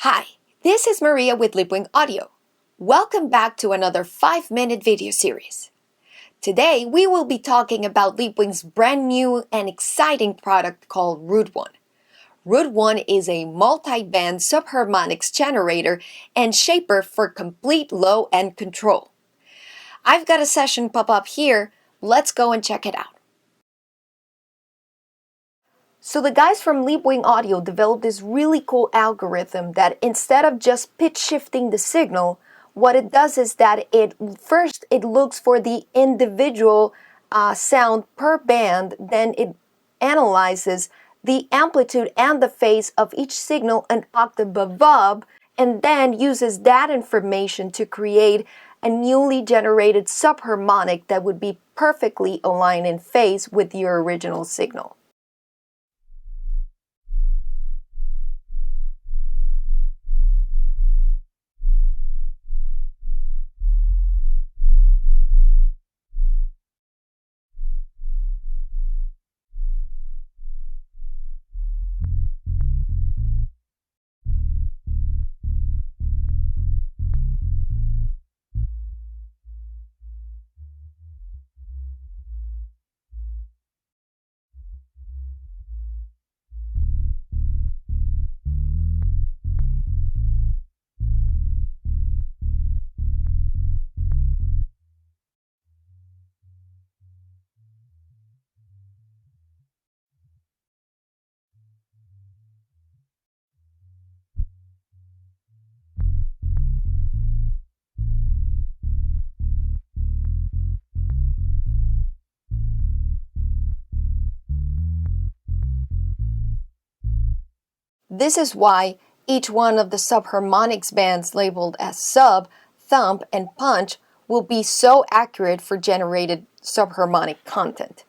Hi, this is Maria with Leapwing Audio. Welcome back to another 5-minute video series. Today we will be talking about Leapwing's brand new and exciting product called RootOne. RootOne is a multi-band subharmonics generator and shaper for complete low-end control. I've got a session pop up here. Let's go and check it out. So the guys from Leapwing Audio developed this really cool algorithm that instead of just pitch shifting the signal, what it does is that it looks for the individual sound per band, then it analyzes the amplitude and the phase of each signal an octave above, and then uses that information to create a newly generated subharmonic that would be perfectly aligned in phase with your original signal. This is why each one of the subharmonics bands labeled as sub, thump, and punch will be so accurate for generated subharmonic content.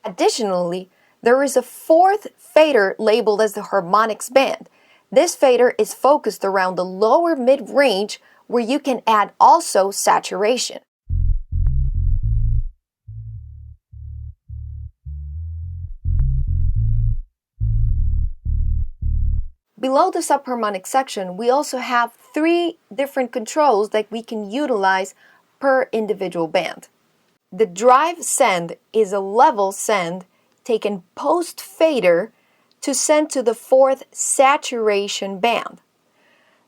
Additionally, there is a fourth fader labeled as the harmonics band. This fader is focused around the lower mid-range where you can add also saturation. Below the subharmonic section, we also have 3 different controls that we can utilize per individual band. The drive send is a level send taken post fader to send to the 4th saturation band.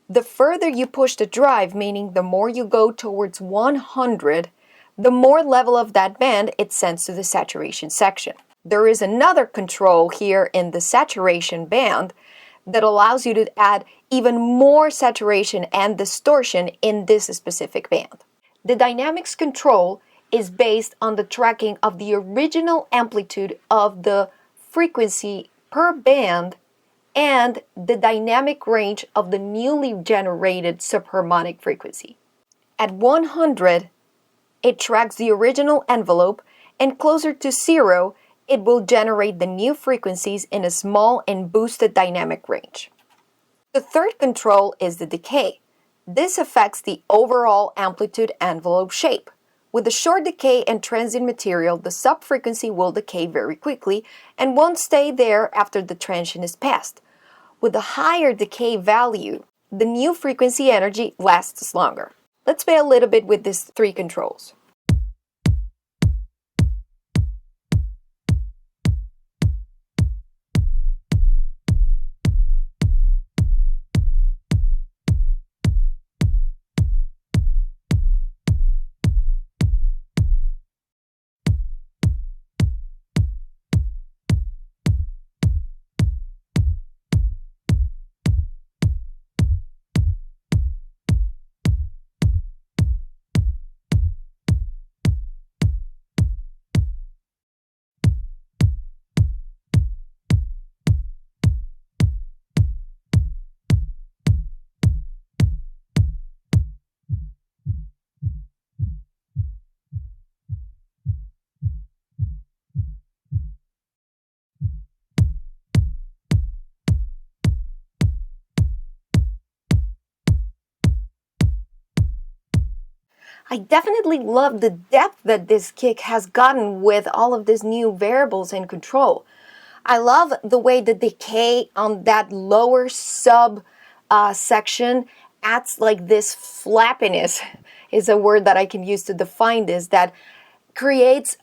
The further you push the drive, meaning the more you go towards 100, the more level of that band it sends to the saturation section. There is another control here in the saturation band that allows you to add even more saturation and distortion in this specific band. The dynamics control is based on the tracking of the original amplitude of the frequency per band and the dynamic range of the newly generated subharmonic frequency. At 100, it tracks the original envelope, and closer to 0, it will generate the new frequencies in a small and boosted dynamic range. The third control is the decay. This affects the overall amplitude envelope shape. With a short decay and transient material, the subfrequency will decay very quickly and won't stay there after the transient is passed. With a higher decay value, the new frequency energy lasts longer. Let's play a little bit with these 3 controls. I definitely love the depth that this kick has gotten with all of these new variables and control. I love the way the decay on that lower sub section adds like this flappiness, is a word that I can use to define this, that creates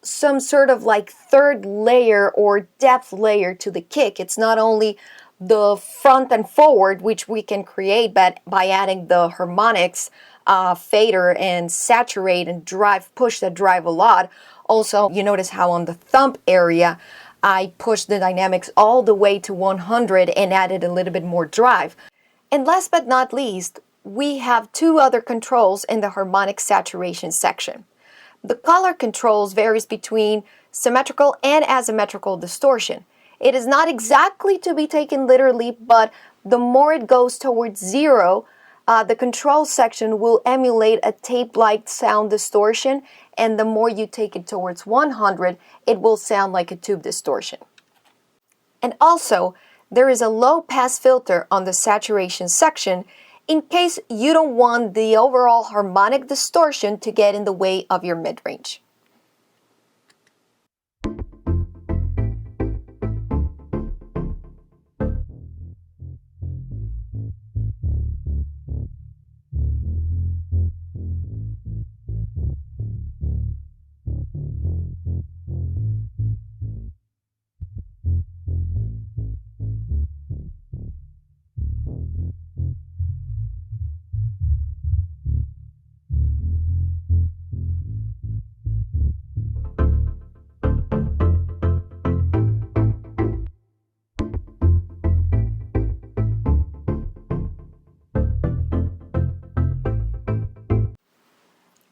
some sort of like third layer or depth layer to the kick. It's not only the front and forward, which we can create by adding the harmonics, fader and saturate and drive, push that drive a lot. Also, you notice how on the thumb area, I pushed the dynamics all the way to 100 and added a little bit more drive. And last but not least, we have two other controls in the harmonic saturation section. The color controls varies between symmetrical and asymmetrical distortion. It is not exactly to be taken literally, but the more it goes towards zero, the control section will emulate a tape-like sound distortion, and the more you take it towards 100, it will sound like a tube distortion. And also, there is a low-pass filter on the saturation section in case you don't want the overall harmonic distortion to get in the way of your mid-range.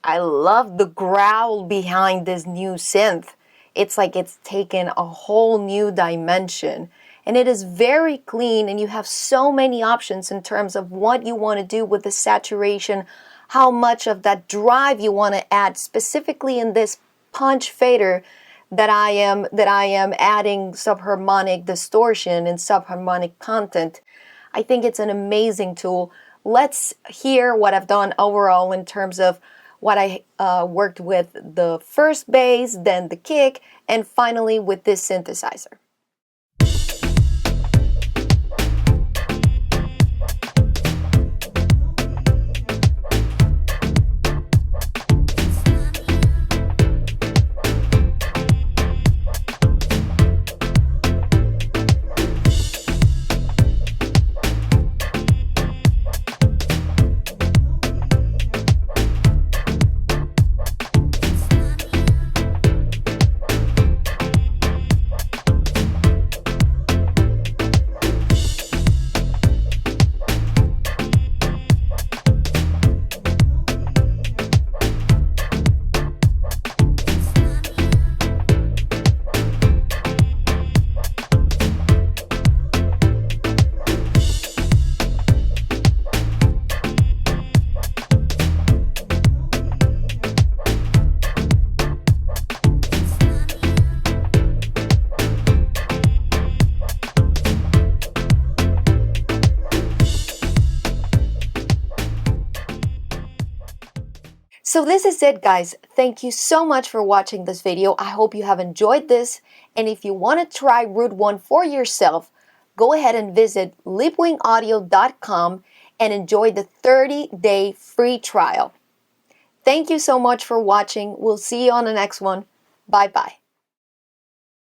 I love the growl behind this new synth. It's like it's taken a whole new dimension. And it is very clean, and you have so many options in terms of what you want to do with the saturation, how much of that drive you want to add, specifically in this punch fader that I am adding subharmonic distortion and subharmonic content. I think it's an amazing tool. Let's hear what I've done overall in terms of what I worked with the first bass, then the kick, and finally with this synthesizer. So this is it, guys. Thank you so much for watching this video. I hope you have enjoyed this. And if you want to try RootOne for yourself, go ahead and visit leapwingaudio.com and enjoy the 30-day free trial. Thank you so much for watching. We'll see you on the next one. Bye-bye.